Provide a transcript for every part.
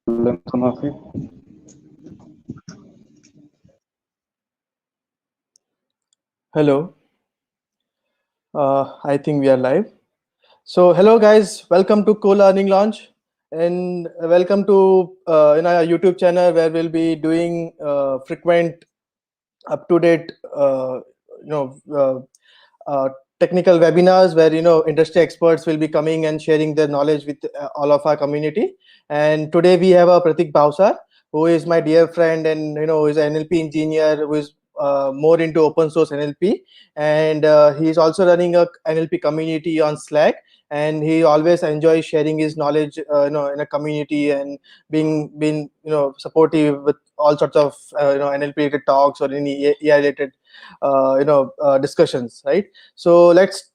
problem, some of it. Hello, I think we are live. So, hello guys, welcome to Co-Learning Launch, and welcome to in our YouTube channel where we'll be doing frequent, up-to-date, you know, technical webinars where industry experts will be coming and sharing their knowledge with all of our community. And today we have a Pratik Bhavsar, who is my dear friend, and who is an NLP engineer who is more into open source NLP, and he is also running a NLP community on Slack. And he always enjoys sharing his knowledge, in a community, and being supportive with all sorts of NLP related talks or any AI related discussions, right? So let's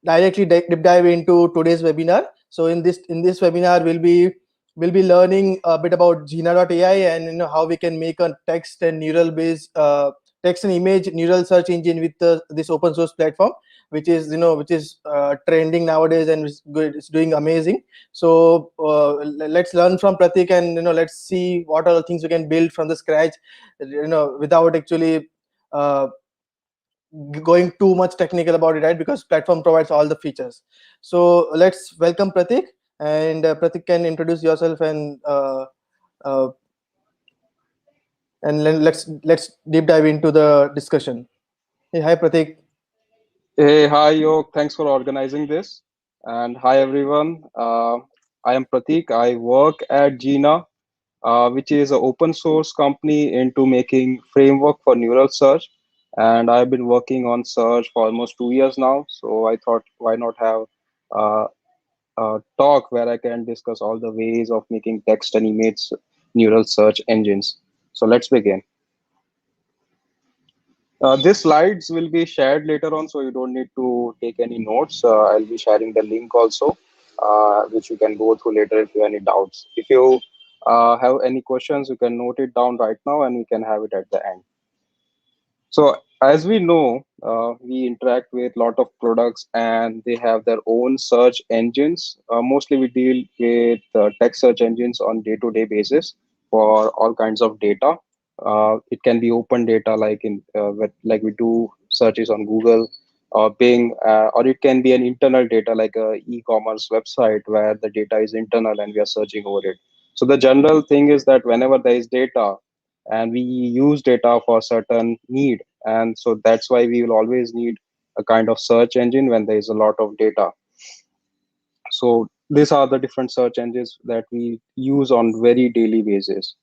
directly deep dive into today's webinar. So in this webinar, we'll be learning a bit about Jina.ai, and how we can make a text and neural based text and image neural search engine with this open source platform, which is trending nowadays, and it's good, it's doing amazing. So let's learn from Pratik, and let's see what are the things we can build from the scratch, without actually uh, going too much technical about it, right? Because platform provides all the features. So let's welcome Pratik, and Pratik can introduce yourself, uh, and then let's deep dive into the discussion. Hey, hi Pratik. Hey, hi, Yo. Thanks for organizing this. And hi, everyone. I am Pratik. I work at Jina, which is an open source company into making framework for neural search. And I've been working on search for almost 2 years now. So I thought, why not have uh, a talk where I can discuss all the ways of making text and image neural search engines. So let's begin. These slides will be shared later on, so you don't need to take any notes. I'll be sharing the link also, which you can go through later if you have any doubts. If you have any questions, you can note it down right now and we can have it at the end. So as we know, we interact with a lot of products and they have their own search engines. Mostly we deal with text search engines on day-to-day basis for all kinds of data. It can be open data like we do searches on Google or Bing, or it can be an internal data like a e-commerce website where the data is internal and we are searching over it. So the general thing is that whenever there is data, and we use data for certain need, and so that's why we will always need a kind of search engine when there is a lot of data. So these are the different search engines that we use on very daily basis.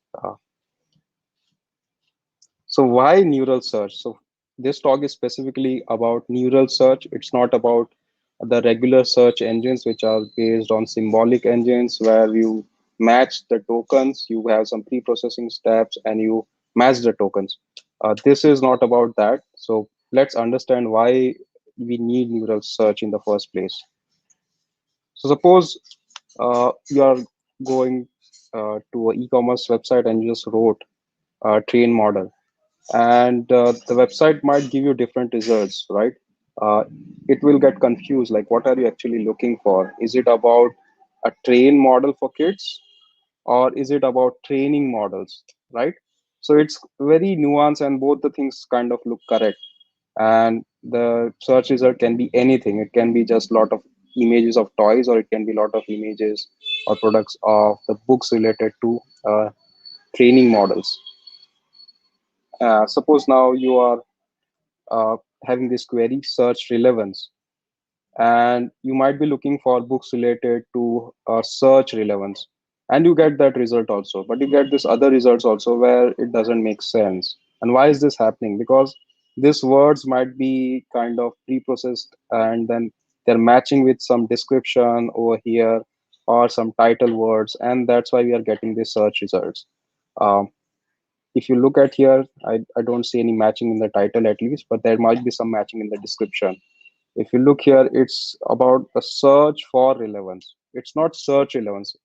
So why neural search? So this talk is specifically about neural search. It's not about the regular search engines, which are based on symbolic engines where you match the tokens, you have some pre-processing steps and you match the tokens. This is not about that. So let's understand why we need neural search in the first place. So suppose you are going to an e-commerce website and you just wrote a train model, and the website might give you different results, right? uh, it will get confused, like what are you actually looking for? Is it about a train model for kids, or is it about training models, right? So it's very nuanced and both the things kind of look correct. And the search result can be anything. It can be just a lot of images of toys, or it can be a lot of images or products of the books related to training models. Suppose now you are having this query search relevance, and you might be looking for books related to search relevance, and you get that result also, but you get this other results also where it doesn't make sense. And why is this happening? Because these words might be kind of pre-processed, and then they're matching with some description over here or some title words, and that's why we are getting these search results. um, if you look at here, I don't see any matching in the title at least, but there might be some matching in the description. If you look here, it's about the search for relevance. It's not search relevance.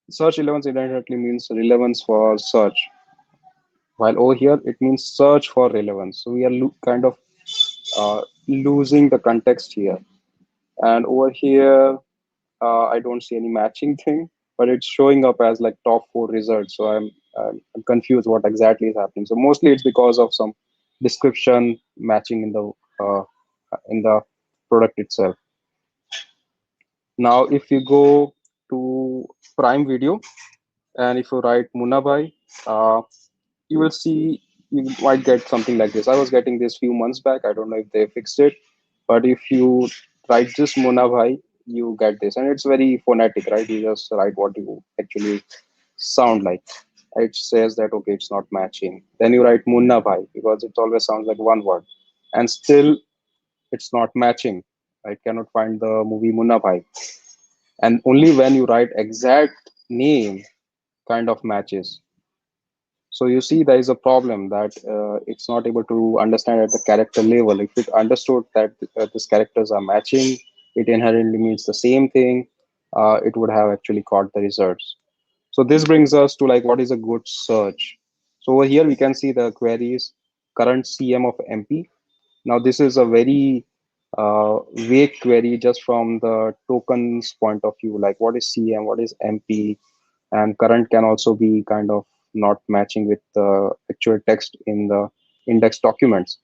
Search relevance inherently means relevance for search, while over here it means search for relevance. So we are kind of losing the context here. And over here, I don't see any matching thing, but it's showing up as like top four results. So I'm confused what exactly is happening. So mostly it's because of some description matching in the product itself. Now, if you go to Prime Video and if you write Munnabai, you will see you might get something like this. I was getting this few months back. I don't know if they fixed it, but if you write just Munnabai, you get this, and it's very phonetic, right? You just write what you actually sound like. It says that okay, it's not matching. Then you write Munnabai because it always sounds like one word, and still it's not matching. I cannot find the movie Munnabai, and only when you write exact name kind of matches. So you see there is a problem that it's not able to understand at the character level. If it understood that these characters are matching, it inherently means the same thing. It would have actually caught the results. So this brings us to like what is a good search. So over here we can see the queries current CM of MP. Now this is a very vague query just from the tokens point of view, like what is CM, what is MP, and current can also be kind of not matching with the actual text in the index documents.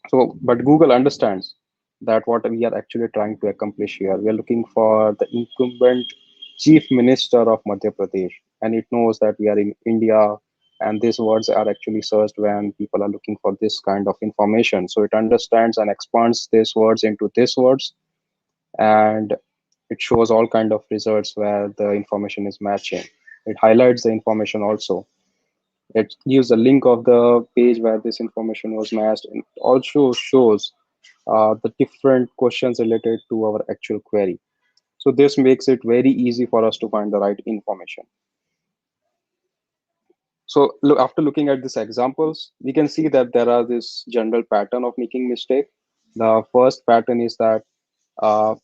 So, but Google understands that what we are actually trying to accomplish here. We are looking for the incumbent chief minister of Madhya Pradesh, and it knows that we are in India, and these words are actually searched when people are looking for this kind of information. So it understands and expands these words into these words, and it shows all kind of results where the information is matching. It highlights the information also. It gives a link of the page where this information was matched, and also shows the different questions related to our actual query. So this makes it very easy for us to find the right information. So look, after looking at these examples, we can see that there are this general pattern of making mistake. The first pattern is that uh,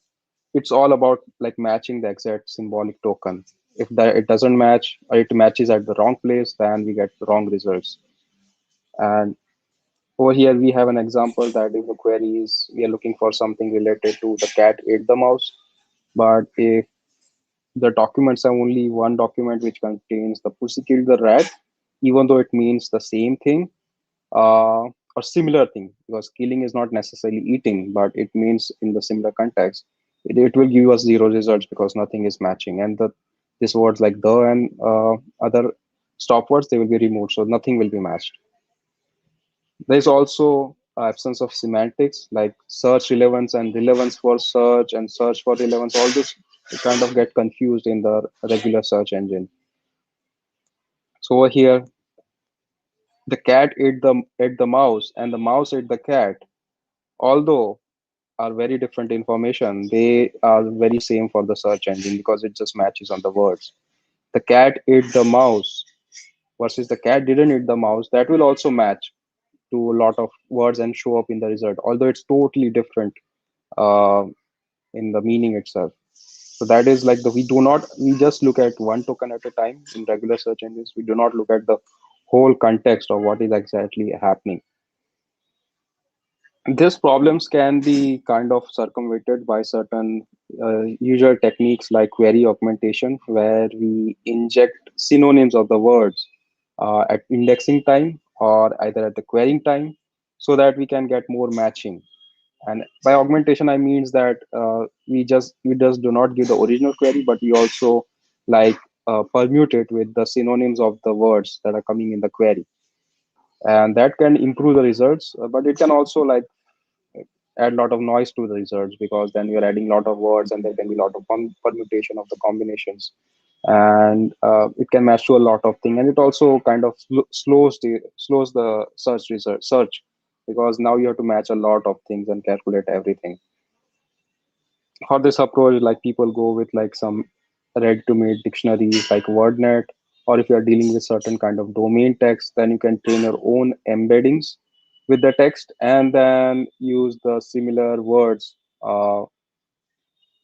it's all about like matching the exact symbolic token. If that it doesn't match or it matches at the wrong place, then we get the wrong results. And over here we have an example that if the query is we are looking for something related to the cat ate the mouse, but if the documents are only one document which contains the pussy killed the rat, even though it means the same thing or similar thing, because killing is not necessarily eating, but it means in the similar context, it will give us zero results because nothing is matching. And these words like the and other stop words, they will be removed, so nothing will be matched. There's also absence of semantics like search relevance and relevance for search and search for relevance. All this kind of get confused in the regular search engine. So over here, the cat ate the mouse and the mouse ate the cat. Although are very different information, they are very same for the search engine because it just matches on the words. The cat ate the mouse versus the cat didn't eat the mouse. That will also match to a lot of words and show up in the result, although it's totally different uh, in the meaning itself. So that is like we just look at one token at a time in regular search engines. We do not look at the whole context of what is exactly happening. These problems can be kind of circumvented by certain usual techniques like query augmentation, where we inject synonyms of the words at indexing time or either at the querying time so that we can get more matching. And by augmentation, I means that we just do not give the original query, but we also like permute it with the synonyms of the words that are coming in the query, and that can improve the results. But it can also like add a lot of noise to the results because then you're adding a lot of words and there can be a lot of permutation of the combinations, and it can match to a lot of things, and it also kind of slows the search because now you have to match a lot of things and calculate everything. For this approach, like people go with like some ready to made dictionaries like wordnet, or if you are dealing with certain kind of domain text, then you can train your own embeddings with the text and then use the similar words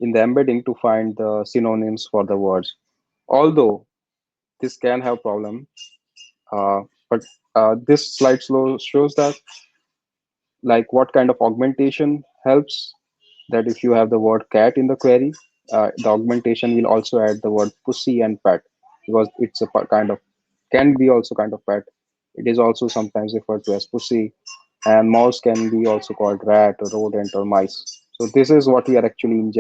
in the embedding to find the synonyms for the words. Although this can have problem, uh, but this slide shows that like what kind of augmentation helps, that if you have the word cat in the query, the augmentation will also add the word pussy and pet, because it's a kind of, can be also kind of pet. It is also sometimes referred to as pussy, and mouse can be also called rat or rodent or mice. So this is what we are actually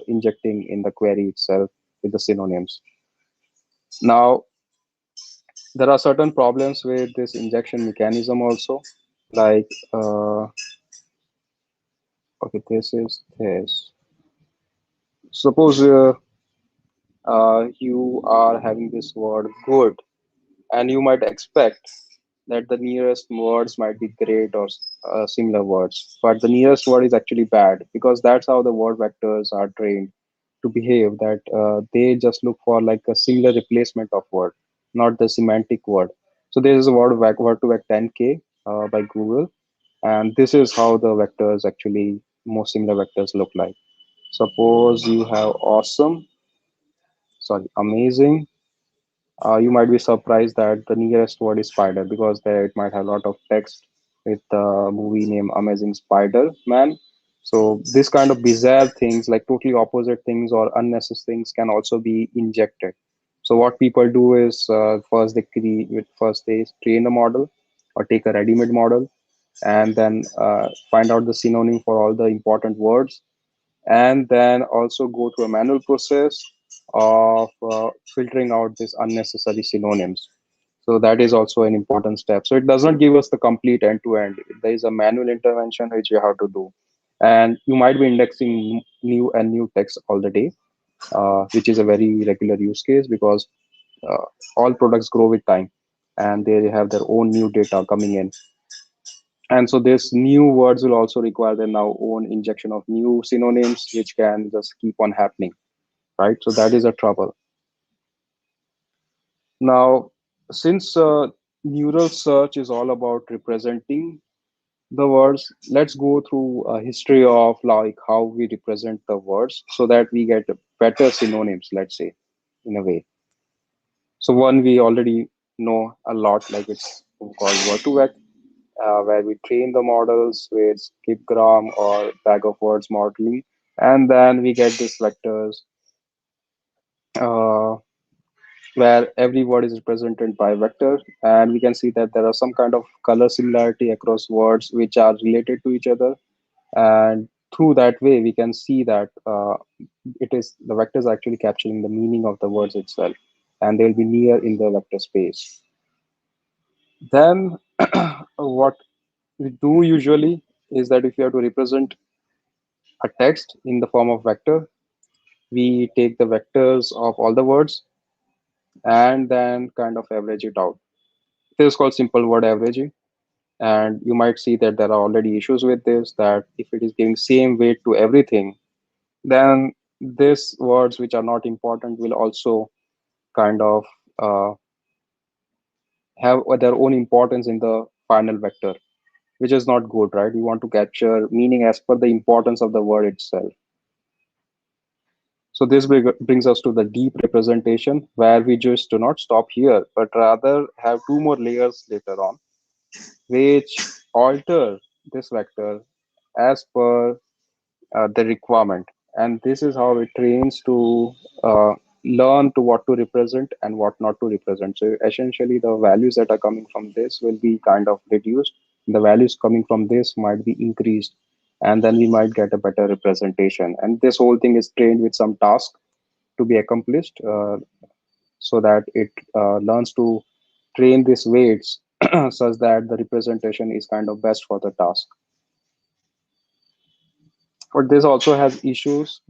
injecting in the query itself with the synonyms. Now, there are certain problems with this injection mechanism also, like okay, this is this. Suppose you are having this word good, and you might expect that the nearest words might be great or similar words, but the nearest word is actually bad, because that's how the word vectors are trained to behave, that they just look for like a similar replacement of word, not the semantic word. So there is a word to vec 10K by Google, and this is how the vectors actually, most similar vectors look like. Suppose you have awesome, sorry, amazing. You might be surprised that the nearest word is spider, because there it might have a lot of text with the movie name Amazing Spider Man. So this kind of bizarre things, like totally opposite things or unnecessary things, can also be injected. So what people do is, first they train a model or take a ready-made model, and then find out the synonym for all the important words, and then also go through a manual process of filtering out these unnecessary synonyms. So that is also an important step. So it does not give us the complete end to end. There is a manual intervention which you have to do. And you might be indexing new and new text all the day, which is a very regular use case, because uh, all products grow with time, and they have their own new data coming in. And so this new words will also require their now own injection of new synonyms, which can just keep on happening, right? So that is a trouble. Now, since neural search is all about representing the words, let's go through a history of like how we represent the words so that we get better synonyms, let's say, in a way. So one we already know a lot, like it's called word2vec, where we train the models with skipgram or bag of words modeling, and then we get these vectors uh, where every word is represented by a vector, and we can see that there are some kind of color similarity across words which are related to each other, and through that way we can see that it is the vectors actually capturing the meaning of the words itself, and they'll be near in the vector space. Then what we do usually is that if you have to represent a text in the form of vector, we take the vectors of all the words and then kind of average it out. This is called simple word averaging. And you might see that there are already issues with this, that if it is giving same weight to everything, then these words which are not important will also kind of uh, have their own importance in the final vector, which is not good, right? We want to capture meaning as per the importance of the word itself. So this brings us to the deep representation, where we just do not stop here, but rather have two more layers later on, which alter this vector as per the requirement. And this is how it trains to learn to what to represent and what not to represent. So essentially, the values that are coming from this will be kind of reduced. The values coming from this might be increased, and then we might get a better representation. And this whole thing is trained with some task to be accomplished, so that it learns to train these weights such that the representation is kind of best for the task. But this also has issues.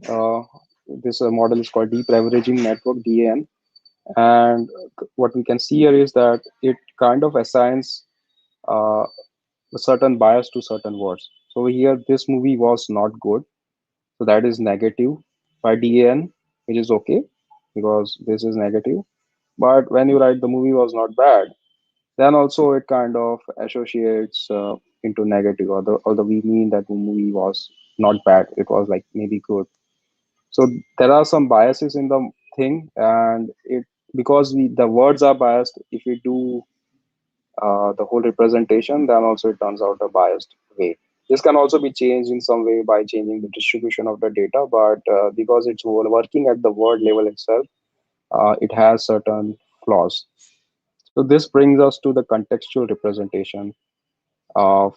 This model is called deep averaging network, DAN, and what we can see here is that it kind of assigns uh, a certain bias to certain words. So here, this movie was not good, so that is negative by DAN, which is okay because this is negative. But when you write the movie was not bad, then also it kind of associates into negative, although we mean that the movie was not bad, it was like maybe good. So there are some biases in the thing, and it, because the words are biased, if we do the whole representation, then also it turns out a biased way. This can also be changed in some way by changing the distribution of the data, but because it's working at the word level itself, it has certain flaws. So this brings us to the contextual representation of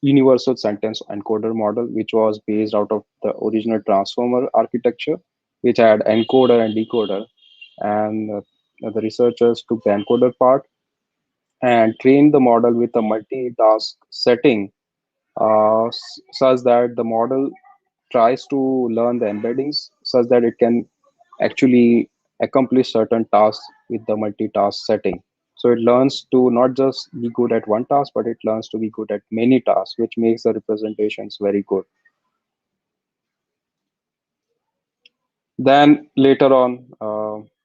universal sentence encoder model, which was based out of the original transformer architecture, which had encoder and decoder. And the researchers took the encoder part and trained the model with a multitask setting, such that the model tries to learn the embeddings such that it can actually accomplish certain tasks with the multitask setting. So it learns to not just be good at one task, but it learns to be good at many tasks, which makes the representations very good. Then later on,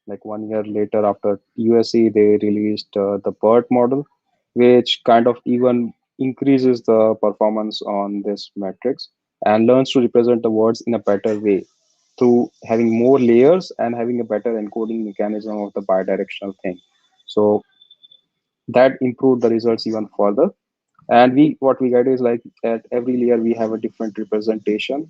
like 1 year later after USC, they released the BERT model, which kind of even increases the performance on this matrix and learns to represent the words in a better way through having more layers and having a better encoding mechanism of the bidirectional thing. So that improved the results even further. And we what we get is like at every layer we have a different representation,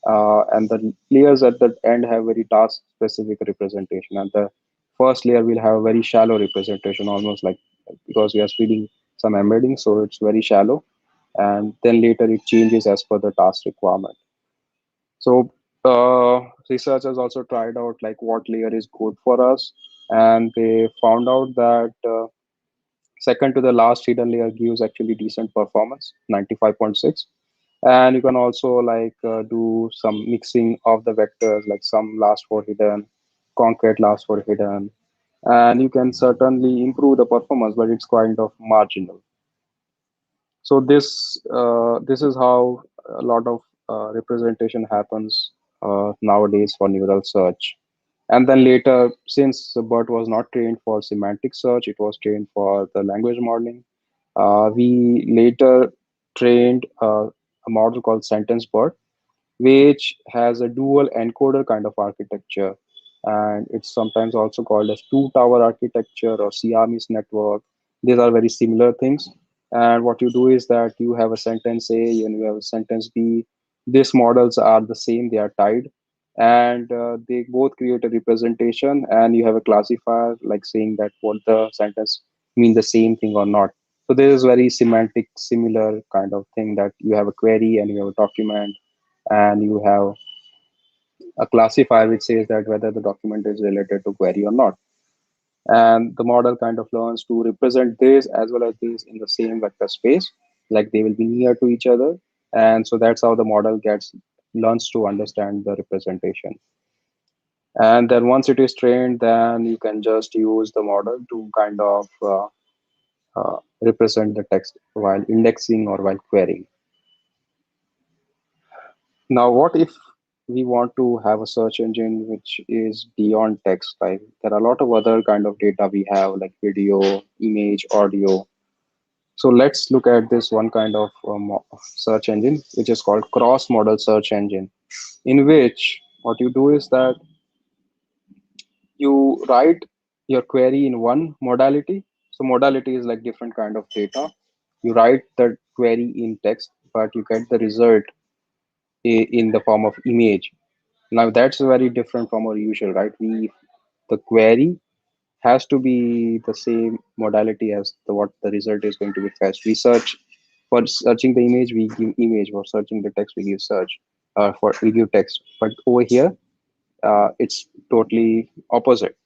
and the layers at the end have very task specific representation, and the first layer will have a very shallow representation, almost like, because we are speeding some embedding, so it's very shallow, and then later it changes as per the task requirement. So researchers also tried out like what layer is good for us, and they found out that second to the last hidden layer gives actually decent performance, 95.6. And you can also like do some mixing of the vectors, like some last for hidden, concat last for hidden, and you can certainly improve the performance, but it's kind of marginal. So this is how a lot of representation happens nowadays for neural search. And then later, since the BERT was not trained for semantic search, it was trained for the language modeling. We later trained a model called sentence BERT, which has a dual encoder kind of architecture. And it's sometimes also called as two tower architecture or Siamese network. These are very similar things. And what you do is that you have a sentence A and you have a sentence B. These models are the same, they are tied. And they both create a representation, and you have a classifier like saying that what the sentence mean the same thing or not. So there is very semantic, similar kind of thing that you have a query and you have a document, and you have a classifier which says that whether the document is related to query or not. And the model kind of learns to represent this as well as this in the same vector space, like they will be near to each other. And so that's how the model gets learns to understand the representation. And then once it is trained, then you can just use the model to kind of represent the text while indexing or while querying. Now, what if we want to have a search engine which is beyond text? Like there are a lot of other kind of data we have, like video, image, audio. So let's look at this one kind of search engine, which is called cross-model search engine, in which what you do is that you write your query in one modality. So modality is like different kind of data. You write the query in text, but you get the result in the form of image. Now that's very different from our usual, right? The query has to be the same modality as what the result is going to be fetched. We search for searching the image, we give image. For searching the text, we give search. For we give text. But over here, it's totally opposite.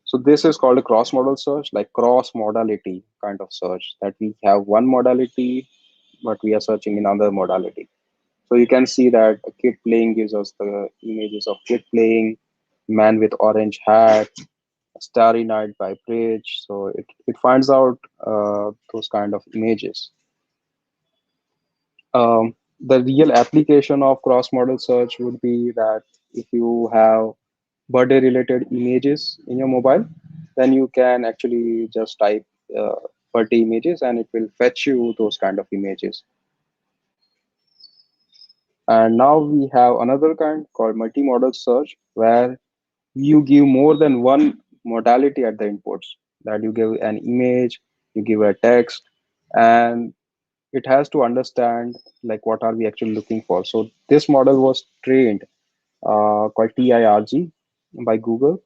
So this is called a cross-modal search, like cross-modality kind of search, that we have one modality, but we are searching in another modality. So you can see that a kid playing gives us the images of kid playing, man with orange hat, starry night by bridge. So it finds out those kind of images. The real application of cross-model search would be that if you have birthday related images in your mobile, then you can actually just type uh, birthday images and it will fetch you those kind of images. And now we have another kind called multi-modal search, where you give more than one modality at the inputs. That you give an image, you give a text, and it has to understand like what are we actually looking for. So this model was trained called TIRG by Google.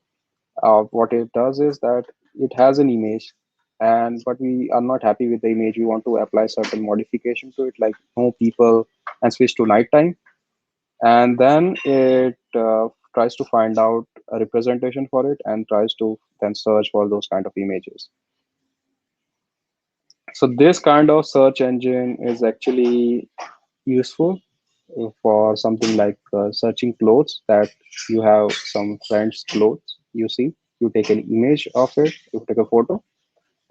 What it does is that it has an image, and but we are not happy with the image. We want to apply certain modification to it, like no people and switch to nighttime. And then it tries to find out a representation for it and tries to then search for those kind of images. So this kind of search engine is actually useful for something like searching clothes, that you have some friend's clothes, you take an image of it, you take a photo,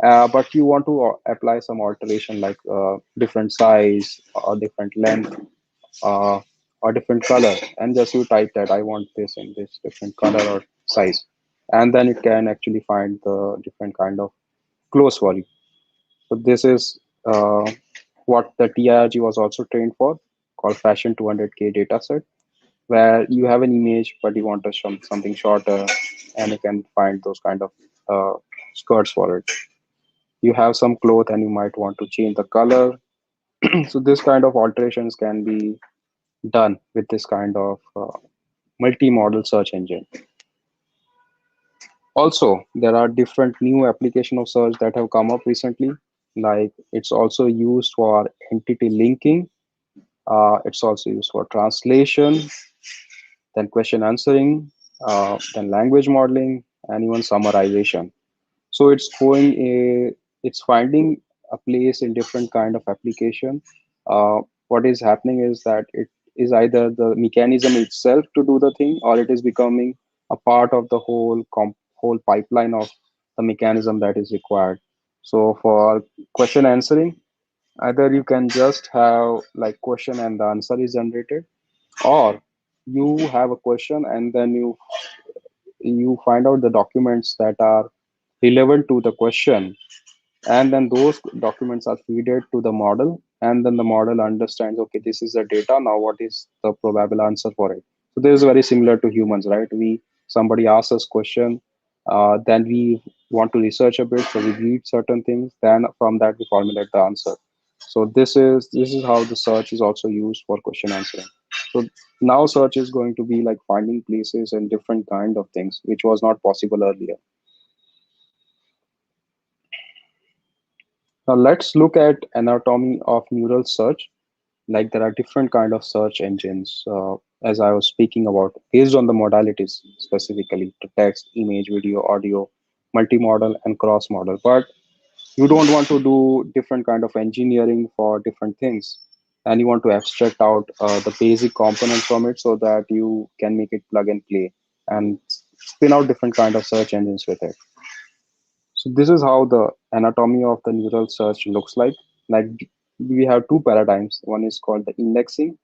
but you want to apply some alteration like different size or different length, uh, or different color, and just you type that I want this in this different color or size, and then it can actually find the different kind of clothes for you. So this is what the TIRG was also trained for, called Fashion 200K dataset, where you have an image but you want to show something shorter, and you can find those kind of skirts for it. You have some cloth and you might want to change the color. So this kind of alterations can be done with this kind of multi-model search engine. Also, there are different new application of search that have come up recently. Like it's also used for entity linking. It's also used for translation, then question answering, then language modeling, and even summarization. So it's finding a place in different kind of application. What is happening is that it is either the mechanism itself to do the thing, or it is becoming a part of the whole pipeline of the mechanism that is required. So for question answering, either you can just have like question and the answer is generated, or you have a question and then you find out the documents that are relevant to the question, and then those documents are fed to the model, and then the model understands, okay, this is the data, now what is the probable answer for it. So this is very similar to humans, right? We Somebody asks us question, then we want to research a bit, so we read certain things, then from that we formulate the answer. So this is how the search is also used for question answering. So now search is going to be like finding places and different kind of things which was not possible earlier. Now let's look at anatomy of neural search. Like there are different kind of search engines, as I was speaking about, based on the modalities, specifically to text, image, video, audio, multimodal, and cross model. But you don't want to do different kind of engineering for different things, and you want to abstract out the basic components from it so that you can make it plug and play and spin out different kind of search engines with it. So this is how the anatomy of the neural search looks like. Like we have two paradigms. One is called the indexing,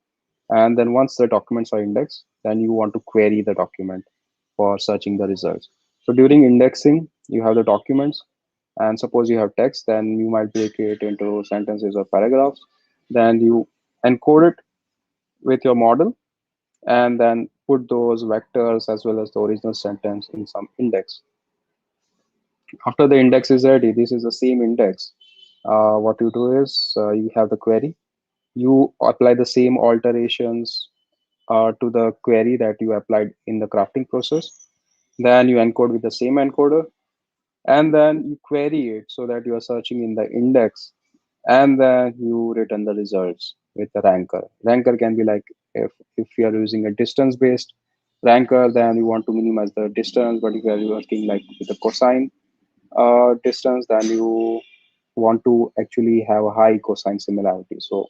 and then once the documents are indexed, then you want to query the document for searching the results. So during indexing, you have the documents, and suppose you have text, then you might break it into sentences or paragraphs. Then you encode it with your model, and then put those vectors as well as the original sentence in some index. After the index is ready, this is the same index. What you do is you have the query. You apply the same alterations to the query that you applied in the crafting process. Then you encode with the same encoder, and then you query it so that you are searching in the index, and then you return the results with the ranker. Ranker can be like, if you are using a distance based ranker, then you want to minimize the distance, but if you are working like with the cosine distance, then you want to actually have a high cosine similarity. So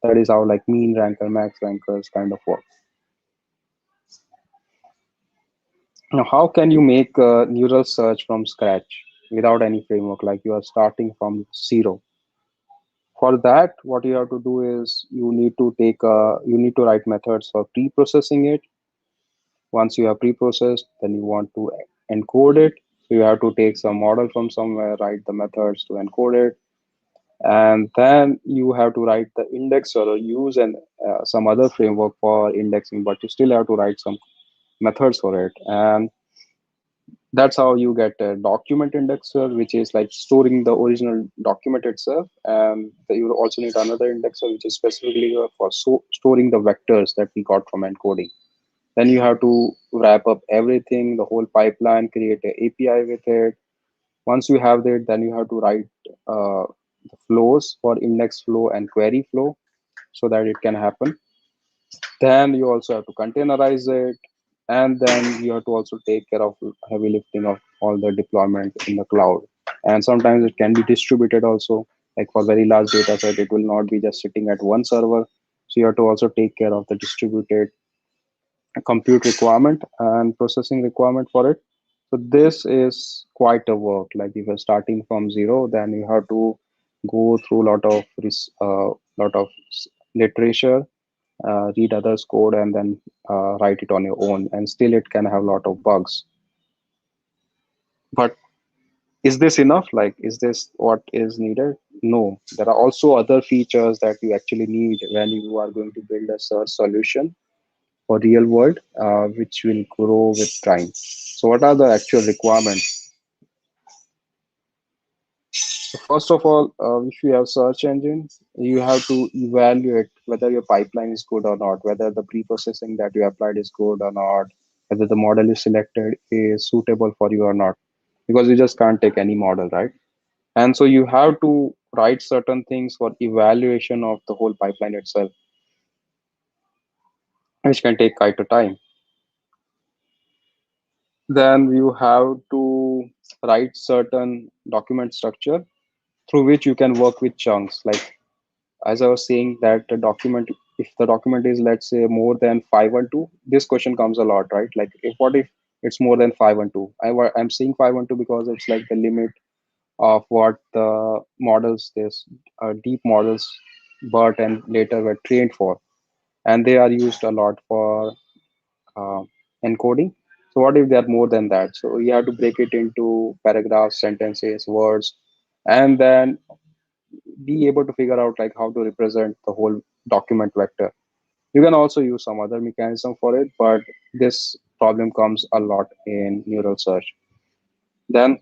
that is how like mean ranker, max rankers kind of work. Now, how can you make a neural search from scratch without any framework, like you are starting from zero? For that, what you have to do is you need to write methods for pre-processing it. Once you have pre-processed, then you want to encode it. You have to take some model from somewhere, write the methods to encode it, and then you have to write the indexer or use some other framework for indexing, but you still have to write some methods for it. And That's how you get a document indexer, which is like storing the original document itself. And you also need another indexer, which is specifically for storing the vectors that we got from encoding. Then you have to wrap up everything, the whole pipeline, create an API with it. Once you have that, then you have to write the flows for index flow and query flow so that it can happen. Then you also have to containerize it, and then you have to also take care of heavy lifting of all the deployment in the cloud. And sometimes it can be distributed also, like for very large data set, it will not be just sitting at one server. So you have to also take care of the distributed compute requirement and processing requirement for it. So this is quite a work. Like if you're starting from zero, then you have to go through a lot of literature, read others code, and then write it on your own, and still it can have a lot of bugs. But is this enough? Like, is this what is needed? No, there are also other features that you actually need when you are going to build a search solution for real world, which will grow with time. So what are the actual requirements? So first of all, if you have search engine, you have to evaluate whether your pipeline is good or not, whether the pre-processing that you applied is good or not, whether the model you selected is suitable for you or not, because you just can't take any model, right? And so you have to write certain things for evaluation of the whole pipeline itself, which can take quite a time. Then you have to write certain document structure through which you can work with chunks. Like as I was saying, that the document, if the document is let's say more than 512, this question comes a lot, right? Like if what if it's more than 512? I'm saying 512 because it's like the limit of what the models, this deep models, BERT and later were trained for, and they are used a lot for uh, encoding. So what if they are more than that? So you have to break it into paragraphs, sentences, words, and then be able to figure out like how to represent the whole document vector. You can also use some other mechanism for it, but this problem comes a lot in neural search. Then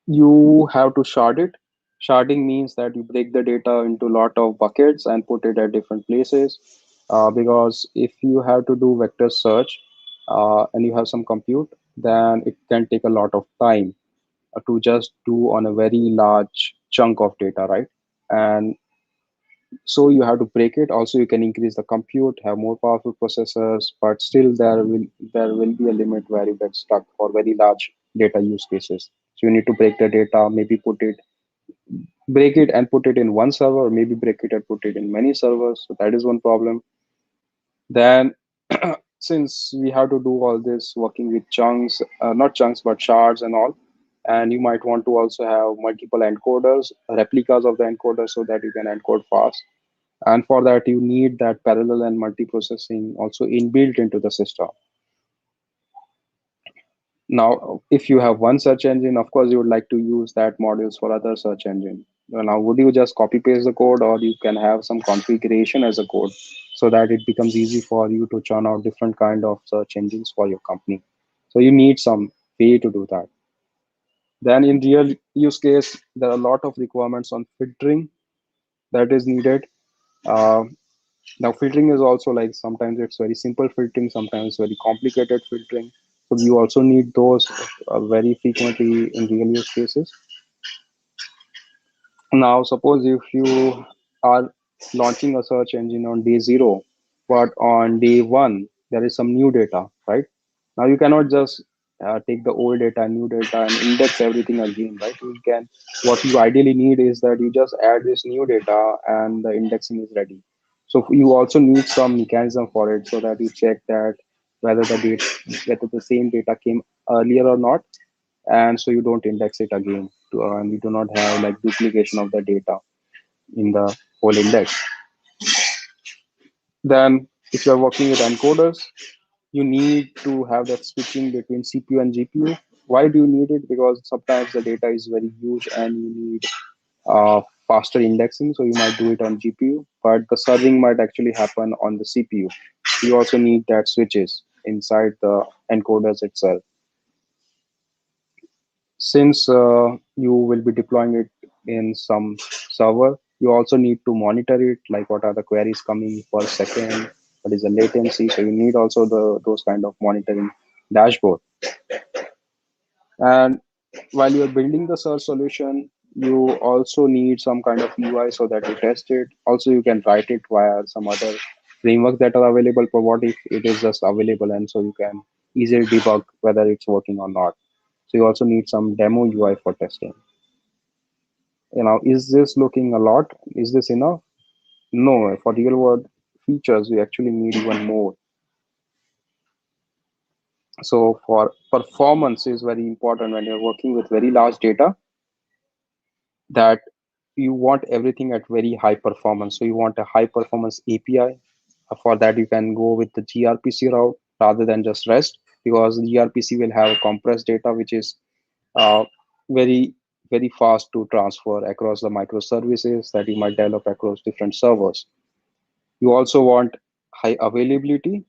you have to shard it. Sharding means that you break the data into a lot of buckets and put it at different places. Because if you have to do vector search and you have some compute, then it can take a lot of time to just do on a very large chunk of data, right? And so you have to break it. Also, you can increase the compute, have more powerful processors, but still there will be a limit where you get stuck for very large data use cases. So you need to break the data, maybe break it and put it in one server, or maybe break it and put it in many servers. So that is one problem. Then since we have to do all this working with chunks, not chunks but shards and all, and you might want to also have multiple encoders, replicas of the encoder, so that you can encode fast. And for that you need that parallel and multiprocessing also inbuilt into the system. Now if you have one search engine, of course you would like to use that modules for other search engine. Now would you just copy paste the code, or you can have some configuration as a code so that it becomes easy for you to churn out different kind of search engines for your company? So you need some way to do that. Then in real use case, there are a lot of requirements on filtering that is needed. uh, Now, filtering is also like sometimes it's very simple filtering, sometimes very complicated filtering. So you also need those very frequently in real use cases. Now, suppose if you are launching a search engine on day zero, but on day one, there is some new data, right? Now, you cannot just take the old data, new data, and index everything again, right? You can, what you ideally need is that you just add this new data and the indexing is ready. So you also need some mechanism for it so that you check that whether whether the same data came earlier or not, and so you don't index it again and you do not have like duplication of the data in the whole index. Then if you're working with encoders, you need to have that switching between CPU and GPU. Why do you need it? Because sometimes the data is very huge and you need faster indexing, so you might do it on GPU, but the serving might actually happen on the CPU. You also need that switches inside the encoders itself. Since you will be deploying it in some server, you also need to monitor it, like what are the queries coming per second, what is the latency. So you need also those kind of monitoring dashboard. And while you're building the search solution, you also need some kind of UI so that you test it. Also, you can write it via some other frameworks that are available. For what if it is just available, and so you can easily debug whether it's working or not. So you also need some demo UI for testing. Is this looking a lot? Is this enough? No, for real world features, we actually need even more. So for performance is very important when you're working with very large data, that you want everything at very high performance. So you want a high performance API. For that, you can go with the gRPC route rather than just REST, because gRPC will have compressed data, which is uh, very, very fast to transfer across the microservices that you might develop across different servers. You also want high availability,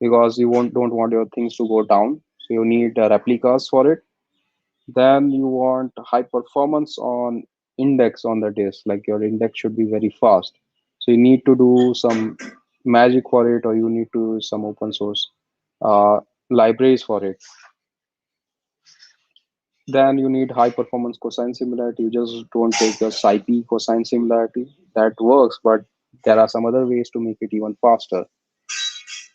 because don't want your things to go down. So you need replicas for it. Then you want high performance on index on the disk, like your index should be very fast. So you need to do some magic for it, or you need to use some open source uh, libraries for it. Then you need high performance cosine similarity. You just don't take the SciP cosine similarity. That works, but there are some other ways to make it even faster.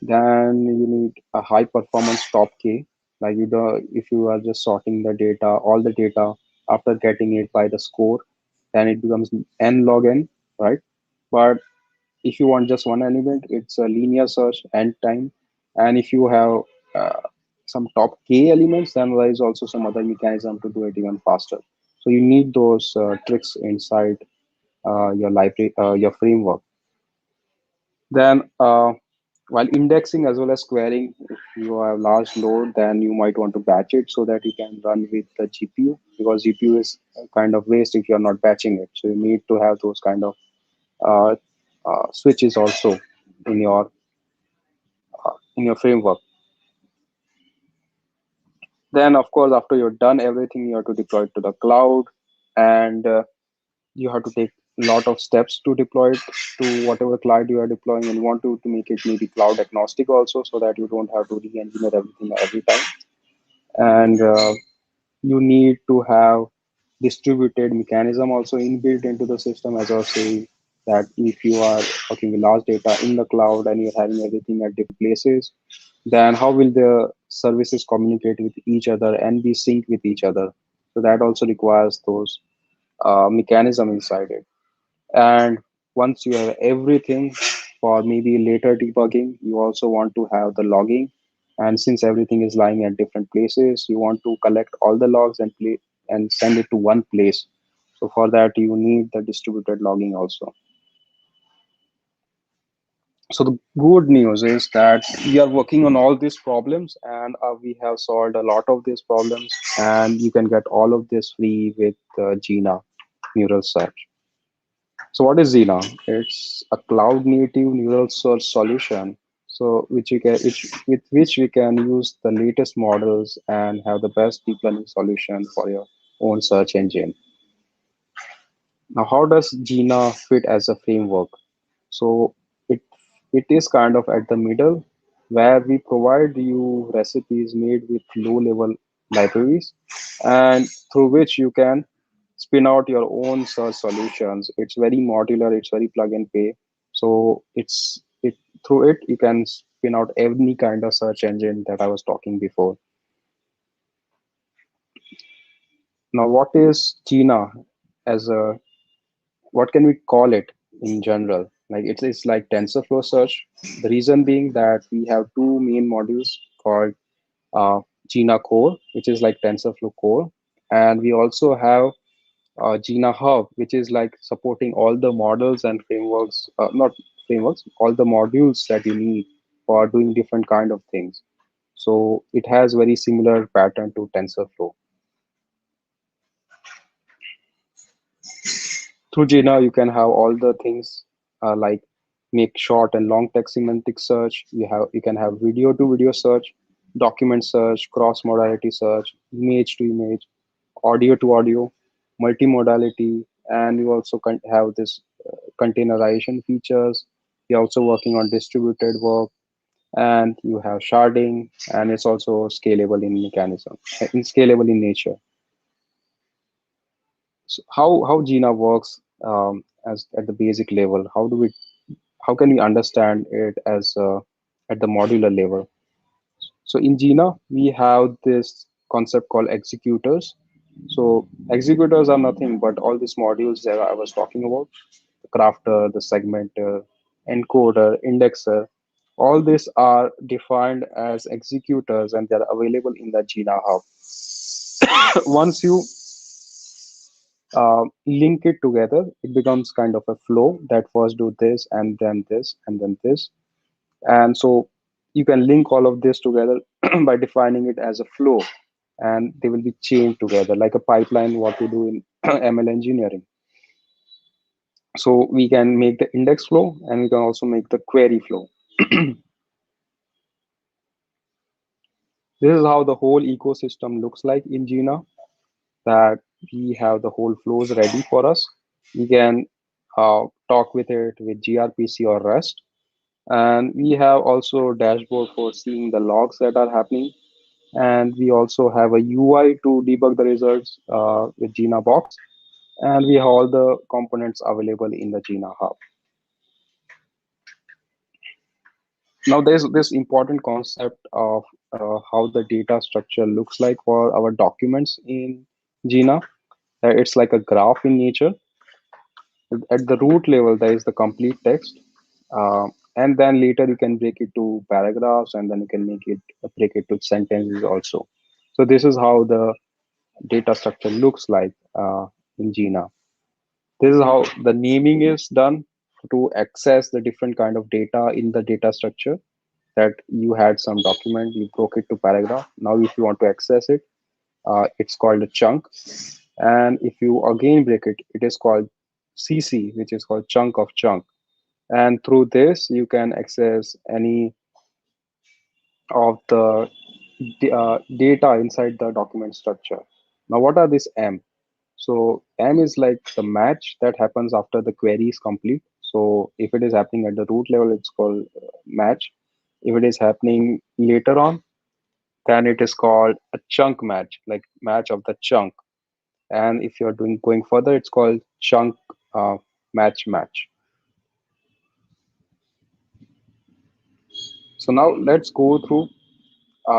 Then you need a high performance top K. Like if you are just sorting the data, all the data after getting it by the score, then it becomes n log n, right? But if you want just one element, it's a linear search end time. And if you have some top K elements, then there is also some other mechanism to do it even faster. So you need those tricks inside your library, your framework. Then, while indexing as well as querying, if you have large load, then you might want to batch it so that you can run with the GPU, because GPU is kind of waste if you're not batching it. So you need to have those kind of uh, switches also in your framework. Then, of course, after you've done everything, you have to deploy it to the cloud, and you have to take a lot of steps to deploy it to whatever cloud you are deploying, and you want to make it maybe cloud agnostic also, so that you don't have to re-engineer everything every time. And you need to have distributed mechanism also inbuilt into the system, as I was saying, that if you are working with large data in the cloud and you're having everything at different places, then how will the services communicate with each other and be synced with each other? So that also requires those mechanism inside it. And once you have everything for maybe later debugging, you also want to have the logging. And since everything is lying at different places, you want to collect all the logs and send it to one place. So for that, you need the distributed logging also. So the good news is that we are working on all these problems, and we have solved a lot of these problems, and you can get all of this free with Jina neural search. So what is Jina? It's a cloud native neural search solution. So with which we can use the latest models and have the best deep learning solution for your own search engine. Now, how does Jina fit as a framework? So it it is kind of at the middle, where we provide you recipes made with low level libraries, and through which you can spin out your own search solutions. It's very modular, it's very plug and play. So it through it you can spin out any kind of search engine that I was talking before. Now, what is Gina as a what can we call it in general? Like it's like TensorFlow search. The reason being that we have two main modules called uh, Gina Core, which is like TensorFlow Core, and we also have Gina Hub, which is like supporting all the models and frameworks, not frameworks, all the modules that you need for doing different kind of things. So it has very similar pattern to TensorFlow. Through Jina, you can have all the things like make short and long text semantic search. You can have video to video search, document search, cross modality search, image to image. audio to audio, multimodality, and you also have this containerization features. You're also working on distributed work, and you have sharding, and it's also scalable in mechanism, in scalable in nature. So how Gina works as at the basic level? How can we understand it as at the modular level? So in Gina, we have this concept called executors. So executors are nothing but all these modules that I was talking about: the crafter, the segmenter, encoder, indexer. All these are defined as executors, and they're available in the Gina hub. Once you link it together, it becomes kind of a flow that first do this and then this and then this. And so you can link all of this together by defining it as a flow, and they will be chained together like a pipeline, what we do in ML engineering. So we can make the index flow, and we can also make the query flow. This is how the whole ecosystem looks like in Gina, that we have the whole flows ready for us. We can talk with it with gRPC or REST. And we have also a dashboard for seeing the logs that are happening. And we also have a UI to debug the results with Gina box. And we have all the components available in the Gina hub. Now there's this important concept of how the data structure looks like for our documents in Gina. It's like a graph in nature. At the root level, there is the complete text, and then later you can break it to paragraphs, and then you can make it break it to sentences also. So this is how the data structure looks like in Gina. This is how the naming is done to access the different kind of data in the data structure. That you had some document, you broke it to paragraph. Now if you want to access it, it's called a chunk. And if you again break it, it is called CC, which is called chunk of chunk. And through this, you can access any of the data inside the document structure. Now, what are these M? So M is like the match that happens after the query is complete. So if it is happening at the root level, it's called match. If it is happening later on, then it is called a chunk match, like match of the chunk. And if you're doing going further, it's called chunk match match. So now let's go through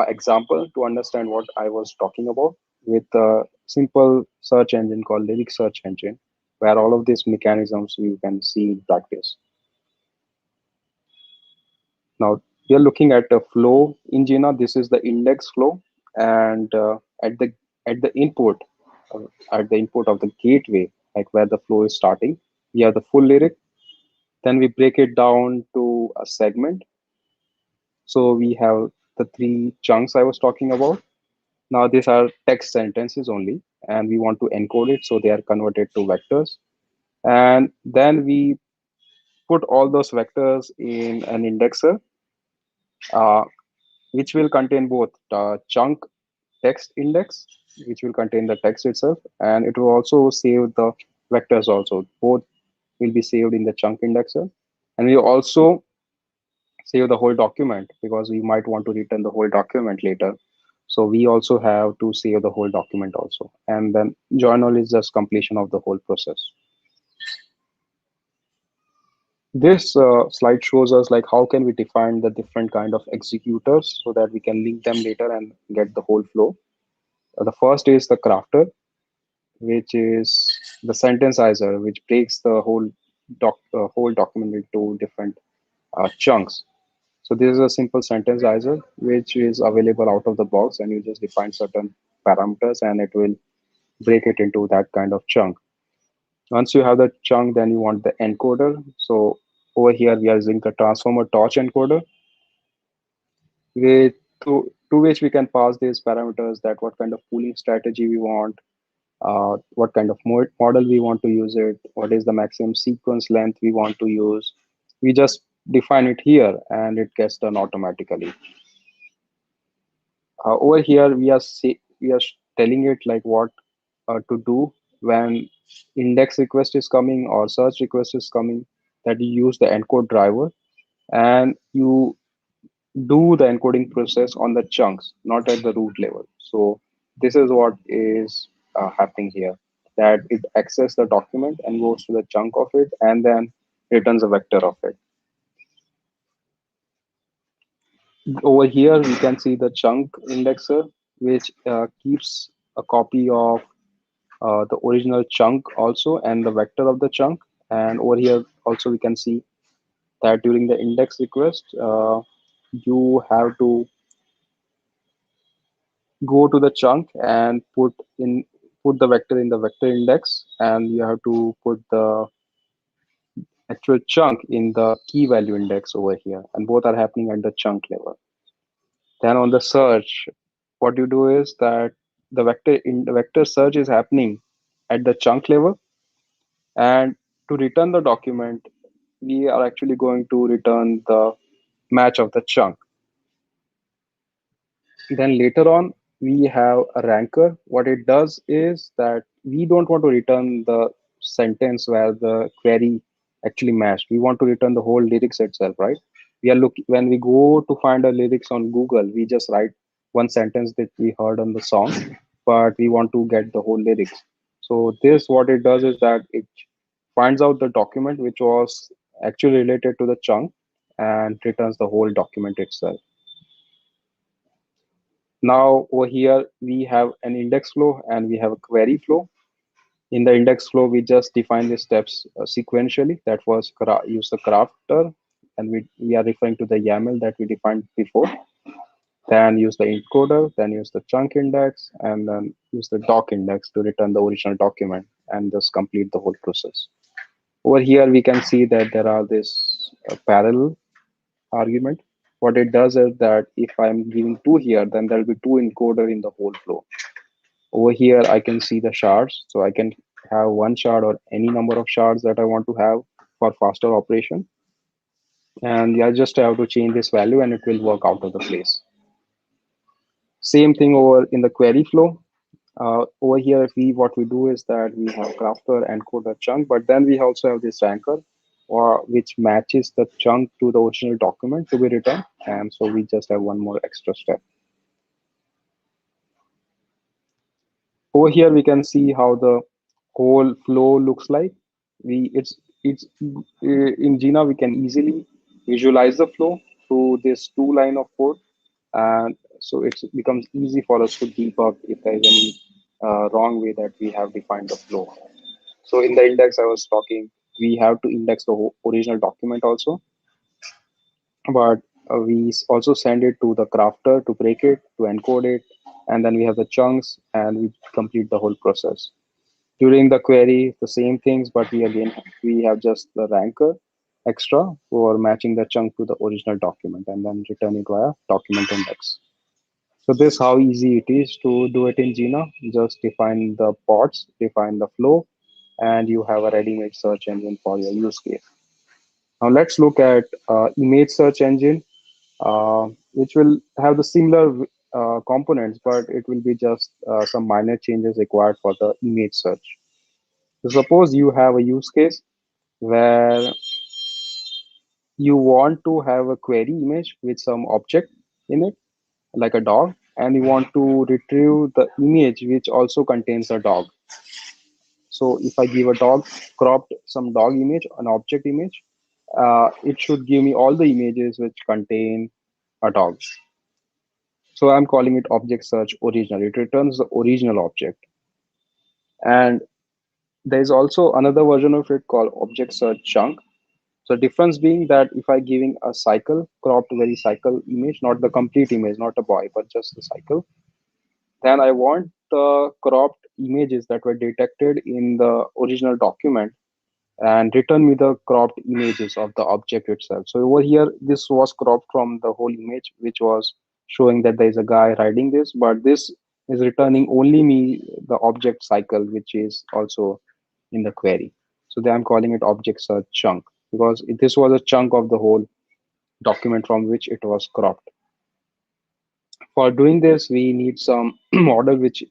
example to understand what I was talking about with a simple search engine called Lyric Search Engine, where all of these mechanisms you can see in practice. Now we are looking at a flow in Jina. This is the index flow, and at the at the input, uh, at the input of the gateway, like where the flow is starting, we have the full lyric. Then we break it down to a segment. So we have the three chunks I was talking about. Now these are text sentences only, and we want to encode it so they are converted to vectors. And then we put all those vectors in an indexer, uh, which will contain both the chunk text index, which will contain the text itself, and it will also save the vectors also. Both will be saved in the chunk indexer. And we also save the whole document because we might want to return the whole document later. So we also have to save the whole document also. And then journal is just completion of the whole process. This slide shows us like how can we define the different kind of executors so that we can link them later and get the whole flow. The first is the crafter, which is the sententizer, which breaks the whole document into different chunks. So this is a simple sententizer which is available out of the box, and you just define certain parameters and it will break it into that kind of chunk. Once you have the chunk, then you want the encoder. So over here we are using the transformer torch encoder, with to which we can pass these parameters, that what kind of pooling strategy we want, what kind of model we want to use it, what is the maximum sequence length we want to use. We just define it here and it gets done automatically. Over here we are telling it like what to do when index request is coming or search request is coming, that you use the encode driver and you do the encoding process on the chunks, not at the root level. So this is what is happening here, that it accesses the document and goes to the chunk of it and then returns a vector of it. Over here, we can see the chunk indexer, which keeps a copy of the original chunk also and the vector of the chunk. And over here also we can see that during the index request, you have to go to the chunk and put the vector in the vector index, and you have to put the actual chunk in the key value index over here, and both are happening at the chunk level. Then on the search, what you do is that the vector search is happening at the chunk level, and to return the document, we are actually going to return the match of the chunk. Then later on, we have a ranker. What it does is that we don't want to return the sentence where the query actually matched. We want to return the whole lyrics itself, right? We are looking when we go to find a lyrics on Google, we just write one sentence that we heard on the song, but we want to get the whole lyrics. So this, what it does is that it finds out the document which was actually related to the chunk and returns the whole document itself. Now over here we have an index flow and we have a query flow. In the index flow, we just define the steps sequentially. That was use the crafter, and we are referring to the YAML that we defined before. Then use the encoder, then use the chunk index, and then use the doc index to return the original document and just complete the whole process. Over here, we can see that there are this parallel argument. What it does is that if I'm giving two here, then there'll be two encoder in the whole flow. Over here, I can see the shards. So I can have one shard or any number of shards that I want to have for faster operation. And I just have to change this value and it will work out of the place. Same thing over in the query flow. Over here, what we do is that we have crafter, encoder, chunk, but then we also have this ranker, or which matches the chunk to the original document to be returned. And so we just have one more extra step. Over here we can see how the whole flow looks like. It's in Jina we can easily visualize the flow through this two line of code, and so it becomes easy for us to debug if there is any wrong way that we have defined the flow. So in the index I was talking, we have to index the original document also, but we also send it to the crafter to break it, to encode it, and then we have the chunks and we complete the whole process. During the query, the same things, but we have just the ranker extra for matching the chunk to the original document and then return it via document index. So this how easy it is to do it in Jina. Just define the pods, define the flow, and you have a ready-made search engine for your use case. Now let's look at image search engine, which will have the similar components, but it will be just some minor changes required for the image search. So suppose you have a use case where you want to have a query image with some object in it, like a dog, and you want to retrieve the image which also contains a dog. So if I give a dog cropped some dog image, an object image, it should give me all the images which contain a dog. So I'm calling it object search original. It returns the original object. And there is also another version of it called object search chunk. So difference being that if I giving a cycle, cropped very cycle image, not the complete image, not a boy, but just the cycle, then I want the cropped images that were detected in the original document and return me the cropped images of the object itself. So over here, this was cropped from the whole image, which was showing that there is a guy riding this, but this is returning only me the object cycle, which is also in the query. So then I'm calling it object search chunk because this was a chunk of the whole document from which it was cropped. For doing this, we need some model which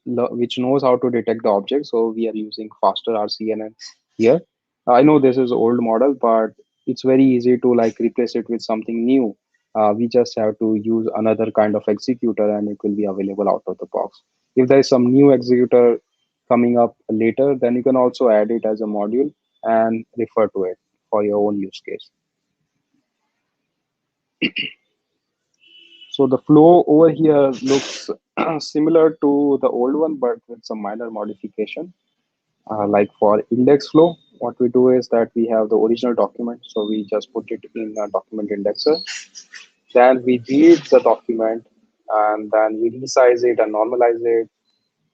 knows how to detect the object. So we are using faster RCNN here. I know this is old model, but it's very easy to like replace it with something new. We just have to use another kind of executor, and it will be available out of the box. If there is some new executor coming up later, then you can also add it as a module and refer to it for your own use case. So the flow over here looks similar to the old one, but with some minor modification. Like for index flow, what we do is that we have the original document. So we just put it in a document indexer. Then we read the document, and then we resize it and normalize it.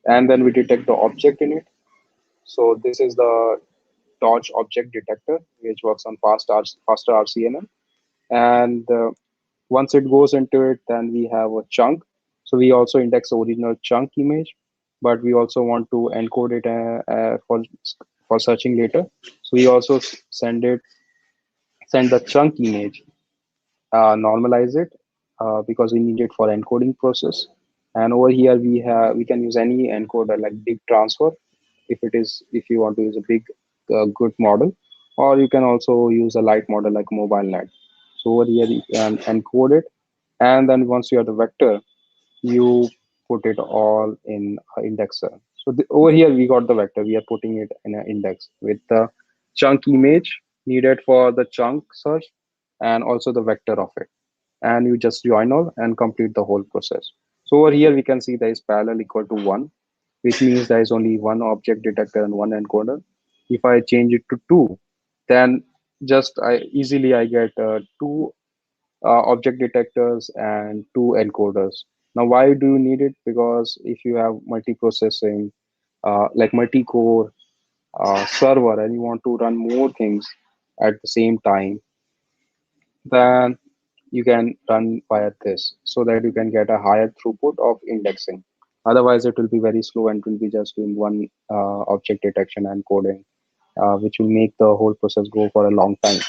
And then we detect the object in it. So this is the Dodge object detector, which works on faster RCNN. And once it goes into it, then we have a chunk. So we also index the original chunk image, but we also want to encode it for searching later. So we also send the chunk image, normalize it because we need it for encoding process. And over here we can use any encoder like big transfer if you want to use a big good model, or you can also use a light model like mobile net. So over here you can encode it, and then once you have the vector, you put it all in an indexer. So over here we got the vector. We are putting it in an index with the chunk image needed for the chunk search and also the vector of it. And you just join all and complete the whole process. So over here we can see there is parallel equal to 1, which means there is only one object detector and one encoder. If I change it to 2, then just I easily I get two object detectors and two encoders. Now, why do you need it? Because if you have multi-processing, like multi-core server, and you want to run more things at the same time, then you can run via this so that you can get a higher throughput of indexing. Otherwise, it will be very slow and will be just doing one object detection and coding, which will make the whole process go for a long time.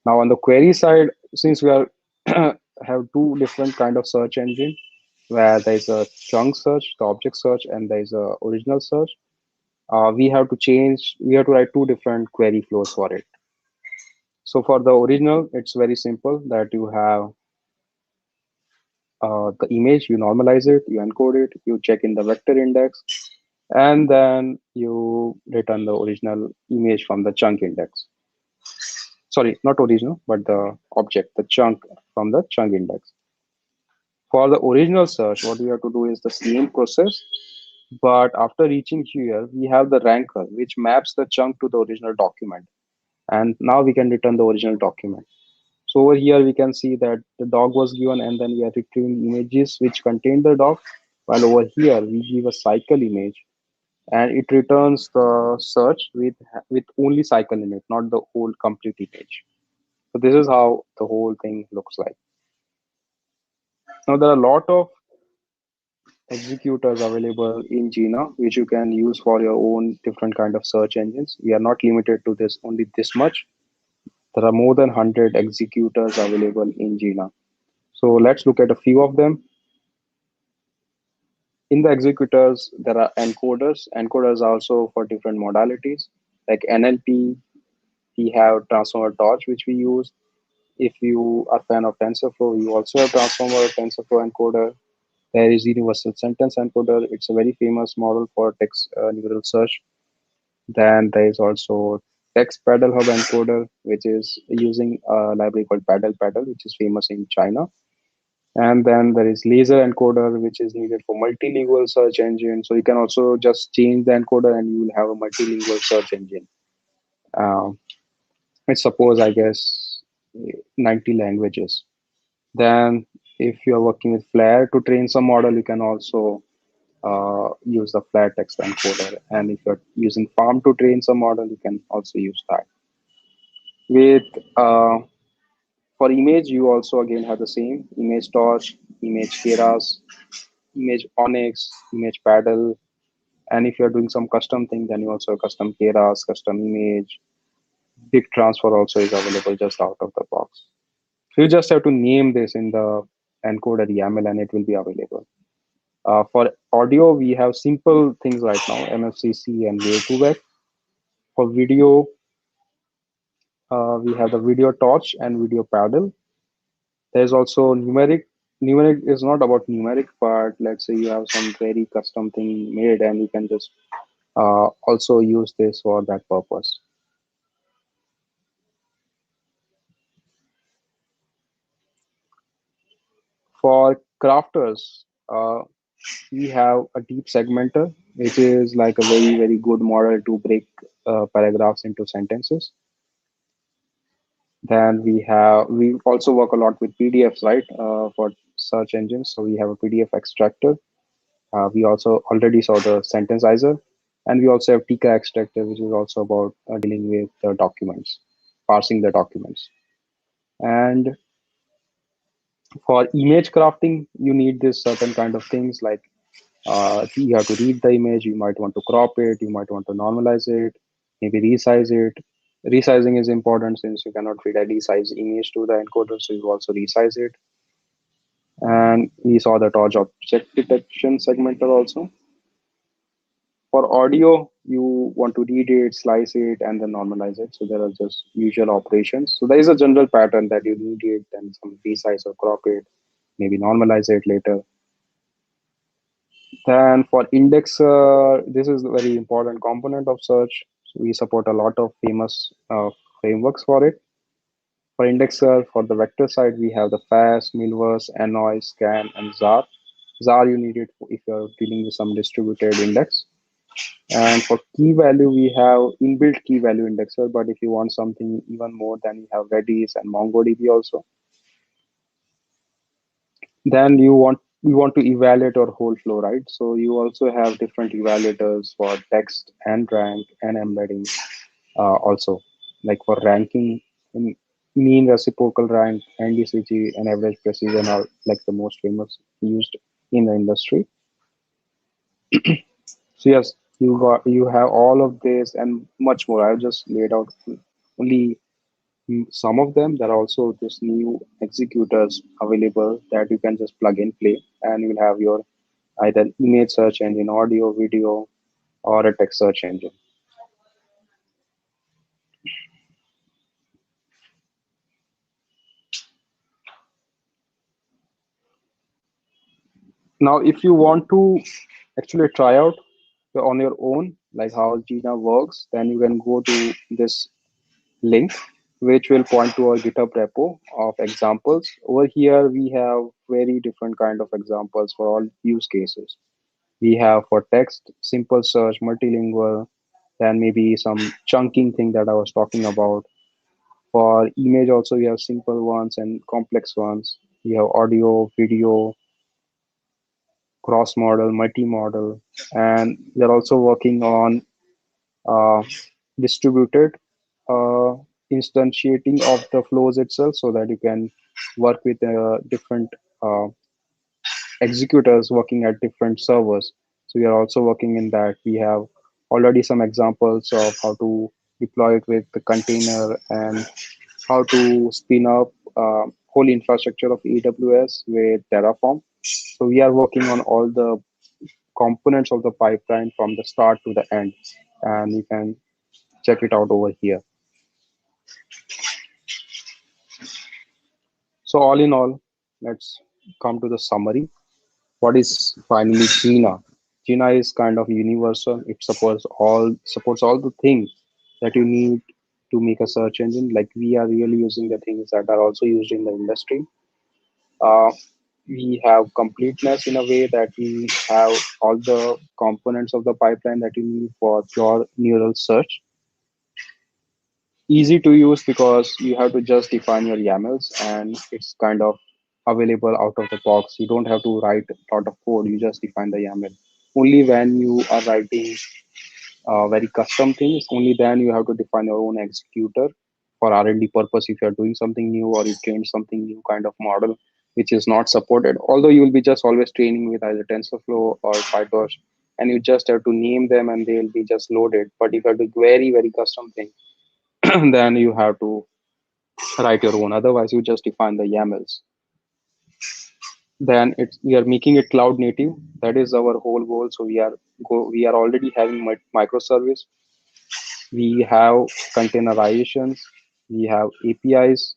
Now on the query side, since we are have two different kind of search engine, where there is a chunk search, the object search, and there is a original search. We have to write two different query flows for it. So for the original, it's very simple that you have the image, you normalize it, you encode it, you check in the vector index, and then you return the original image from the chunk index. Sorry, not original, but the object, the chunk from the chunk index. For the original search, what we have to do is the same process, but after reaching here, we have the ranker, which maps the chunk to the original document. And now we can return the original document. So over here, we can see that the dog was given, and then we are retrieving images which contain the dog. While over here, we give a cycle image, and it returns the search with only cycle in it, not the whole complete image. So this is how the whole thing looks like. Now there are a lot of executors available in Jina, which you can use for your own different kind of search engines. We are not limited to this only this much. There are more than 100 executors available in Jina. So let's look at a few of them. In the executors, there are encoders. Encoders are also for different modalities. Like NLP, we have transformer torch, which we use. If you are a fan of TensorFlow, you also have transformer TensorFlow encoder. There is universal sentence encoder. It's a very famous model for text neural search. Then there is also text paddle hub encoder, which is using a library called paddle paddle, which is famous in China. And then there is laser encoder, which is needed for multilingual search engine. So you can also just change the encoder and you will have a multilingual search engine. Um, it suppose, I guess, 90 languages. Then if you are working with Flare to train some model, you can also use the Flare text encoder. And if you're using Farm to train some model, you can also use that. With for image, you also again have the same image torch, image keras, image onyx, image paddle. And if you're doing some custom thing, then you also have custom keras, custom image. Big transfer also is available just out of the box. You just have to name this in the encoder YAML and it will be available. For audio, we have simple things right now, MFCC and Wave2Wave. For video, we have the video torch and video paddle. There's also numeric. Numeric is not about numeric, but let's say you have some very custom thing made and you can just also use this for that purpose. For crafters, we have a deep segmenter, which is like a very, very good model to break paragraphs into sentences. Then we also work a lot with PDFs, right, for search engines. So we have a PDF extractor. We also already saw the sententizer, and we also have TIKA extractor, which is also about dealing with the documents, parsing the documents. And for image crafting, you need this certain kind of things like you have to read the image, you might want to crop it, you might want to normalize it, maybe resize it. Resizing is important since you cannot feed any size image to the encoder, so you also resize it. And we saw the torch object detection segmental also. For audio, you want to read it, slice it, and then normalize it. So there are just usual operations. So there is a general pattern that you read it, then some resize or crop it, maybe normalize it later. Then for index, this is a very important component of search. So we support a lot of famous frameworks for it. For indexer, for the vector side, we have the FAST, Milverse, Annoy, Scan, and ZAR. ZAR you need it if you're dealing with some distributed index. And for key value, we have inbuilt key value indexer. But if you want something even more, then you have Redis and MongoDB also. Then you want to evaluate your whole flow, right? So you also have different evaluators for text and rank and embedding also, like for ranking, in mean reciprocal rank, NDCG, and average precision are like the most famous used in the industry. So yes, you have all of this and much more. I've just laid out only some of them. There are also this new executors available that you can just plug and play, and you'll have your either image search engine, audio, video, or a text search engine. Now, if you want to actually try out on your own, like how Jina works, then you can go to this link, which will point to our GitHub repo of examples. Over here, we have very different kind of examples for all use cases. We have for text, simple search, multilingual, then maybe some chunking thing that I was talking about. For image also, we have simple ones and complex ones. We have audio, video, cross model, multi model, and we're also working on uh, distributed uh, instantiating of the flows itself so that you can work with different uh, executors working at different servers. So we are also working in that. We have already some examples of how to deploy it with the container and how to spin up whole infrastructure of AWS with Terraform. So we are working on all the components of the pipeline from the start to the end, and you can check it out over here. So all in all, let's come to the summary. What is finally Jina? Jina is kind of universal. It supports all the things that you need to make a search engine. Like we are really using the things that are also used in the industry. Uh, we have completeness in a way that we have all the components of the pipeline that you need for pure neural search. Easy to use because you have to just define your YAMLs and it's kind of available out of the box. You don't have to write a lot of code, you just define the YAML. Only when you are writing very custom things, only then you have to define your own executor for R&D purpose if you're doing something new or you train something new kind of model which is not supported. Although you will be just always training with either TensorFlow or PyTorch and you just have to name them and they will be just loaded. But if you have to do very, very custom thing, then you have to write your own. Otherwise, you just define the YAMLs. Then we are making it cloud native. That is our whole goal. So we are already having microservice. We have containerizations. We have APIs.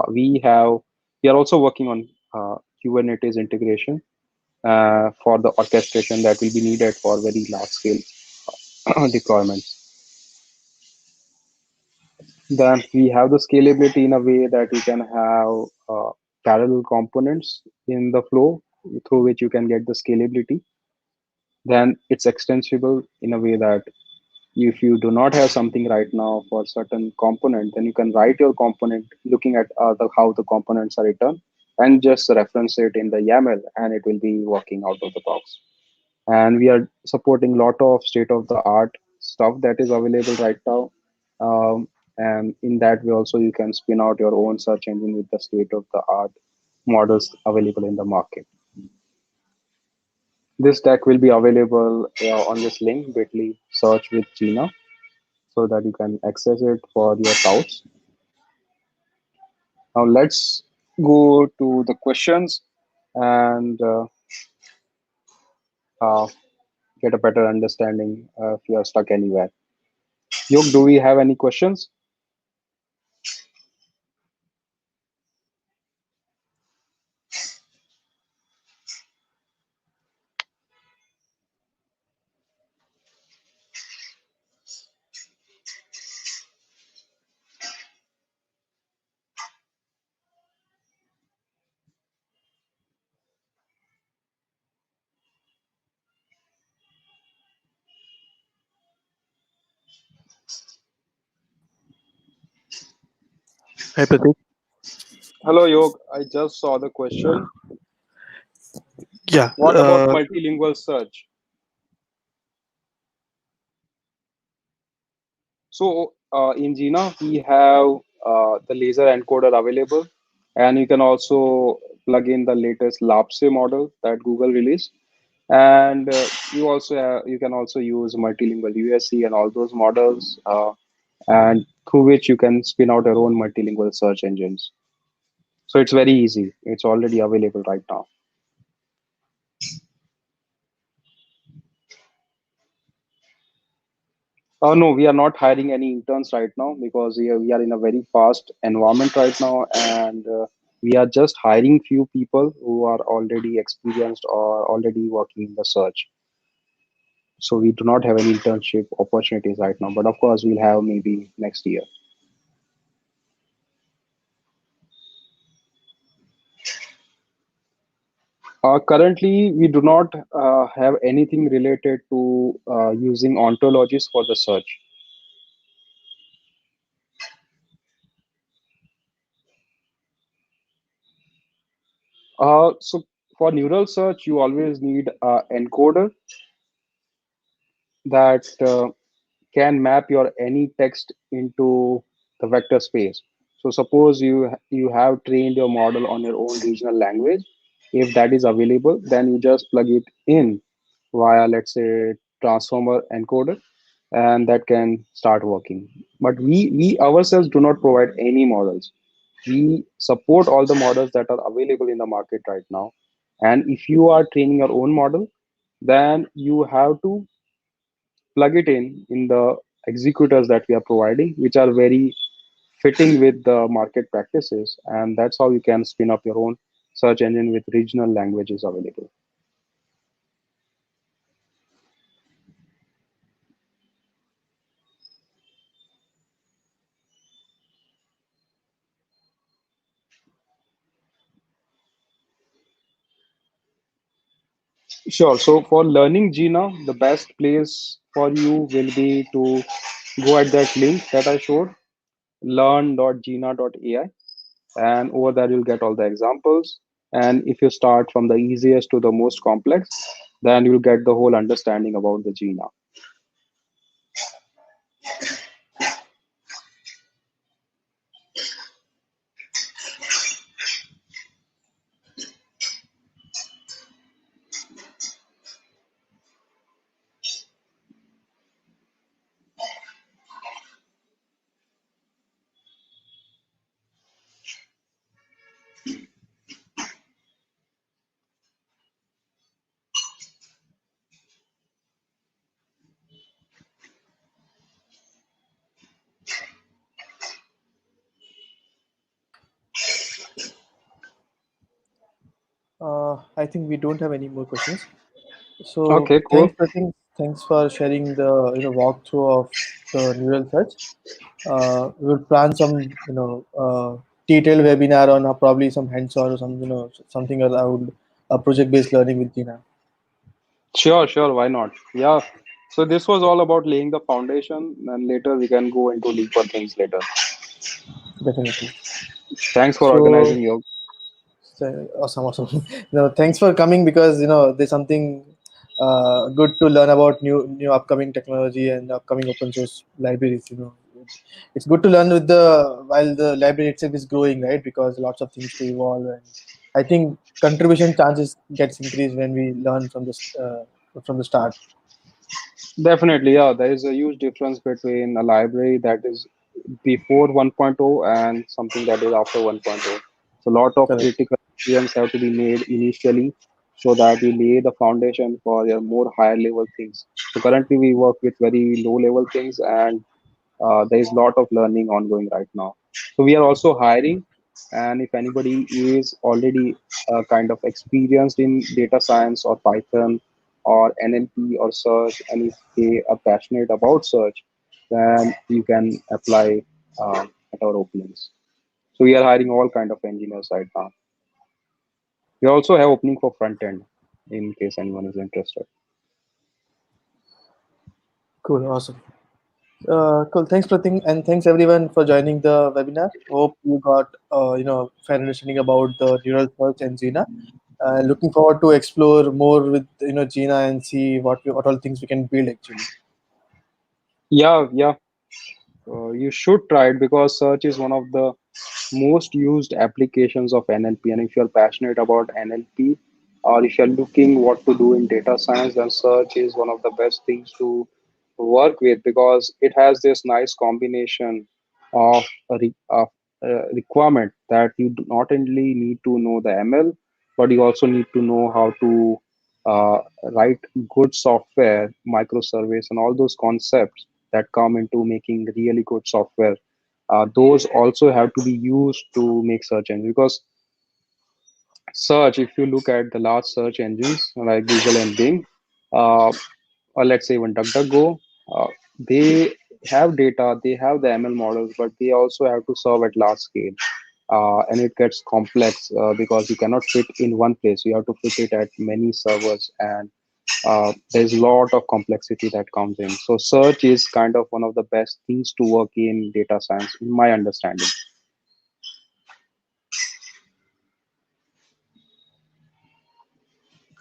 We have we are also working on Kubernetes integration for the orchestration that will be needed for very large scale deployments. Then we have the scalability in a way that you can have parallel components in the flow through which you can get the scalability. Then it's extensible in a way that if you do not have something right now for certain component, then you can write your component looking at how the components are written and just reference it in the YAML and it will be working out of the box. And we are supporting a lot of state of the art stuff that is available right now. And in that way also you can spin out your own search engine with the state of the art models available in the market. This deck will be available on this link bit.ly search with Jina, so that you can access it for your doubts. Now let's go to the questions and uh, get a better understanding if you are stuck anywhere. Yog, do we have any questions? Hi, Pratik. Hello, Yog. I just saw the question. Yeah. What about multilingual search? So in Gina, we have the laser encoder available, and you can also plug in the latest LAPSE model that Google released. And you can also use multilingual USC and all those models, and through which you can spin out your own multilingual search engines. So it's very easy. It's already available right now. No, we are not hiring any interns right now because we are in a very fast environment right now, and we are just hiring few people who are already experienced or already working in the search. So we do not have any internship opportunities right now, but of course we'll have maybe next year. Currently, we do not have anything related to using ontologies for the search. So for neural search, you always need an encoder that can map your any text into the vector space. So suppose you have trained your model on your own regional language. If that is available, then you just plug it in via, let's say, transformer encoder, and that can start working. But we ourselves do not provide any models. We support all the models that are available in the market right now. And if you are training your own model, then you have to plug it in the executors that we are providing, which are very fitting with the market practices. And that's how you can spin up your own search engine with regional languages available. Sure. So for learning Gina, the best place for you will be to go at that link that I showed, learn.jina.ai, and over there you'll get all the examples. And if you start from the easiest to the most complex, then you'll get the whole understanding about the Gina. I think we don't have any more questions. So Okay, cool. thanks, Pratik. Thanks for sharing the walkthrough of the neural search. We'll plan some detailed webinar on probably some hands-on or some something around project-based learning with Jina. Sure, sure. Why not? Yeah. So this was all about laying the foundation, and later we can go into deeper things later. Definitely. Thanks for So, organizing your. awesome, awesome. Thanks for coming because there's something good to learn about new upcoming technology and upcoming open source libraries. It's good to learn with the while the library itself is growing, right? Because lots of things to evolve, and I think contribution chances gets increased when we learn from the start. Definitely, yeah. There is a huge difference between a library that is before 1.0 and something that is after 1.0. So a lot of Correct. critical decisions have to be made initially so that you lay the foundation for your more higher level things. So currently we work with very low level things, and there is a lot of learning ongoing right now. So we are also hiring, and if anybody is already kind of experienced in data science or Python or NLP or search, and if they are passionate about search, then you can apply at our openings. So we are hiring all kind of engineers right now. We also have opening for front end in case anyone is interested. Cool. Awesome. Cool. Thanks, Pratik, and thanks everyone for joining the webinar. Hope you got fair understanding about the neural search and Gina. Looking forward to explore more with Gina and see what all things we can build actually. Yeah, yeah. You should try it because search is one of the most used applications of NLP. And if you're passionate about NLP, or if you're looking what to do in data science, then search is one of the best things to work with because it has this nice combination of a requirement that you do not only need to know the ML, but you also need to know how to uh, write good software, microservice, and all those concepts that come into making really good software. Those also have to be used to make search engines because search, if you look at the large search engines like Google and Bing, uh, or let's say even DuckDuckGo, they have data, they have the ML models, but they also have to serve at large scale. And it gets complex because you cannot fit in one place. You have to fit it at many servers, and there's a lot of complexity that comes in. So search is kind of one of the best things to work in data science, in my understanding.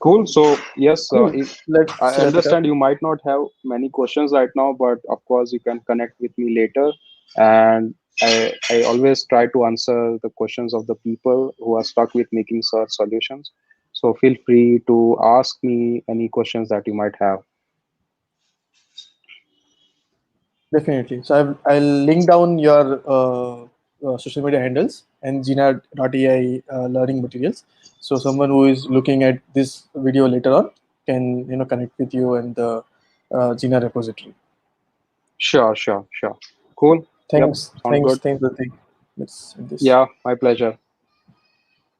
Cool. So yes, Cool. if I Let's wrap it up. understand you might not have many questions right now, but of course you can connect with me later. And I always try to answer the questions of the people who are stuck with making search solutions. So feel free to ask me any questions that you might have. Definitely. So I'll link down your social media handles and Jina.ai learning materials. So someone who is looking at this video later on can connect with you and the Jina repository. Sure, sure, sure. Cool. Yep. Thanks, Sounds thanks, good. thanks, Pratik. Let's end this. Yeah, my pleasure.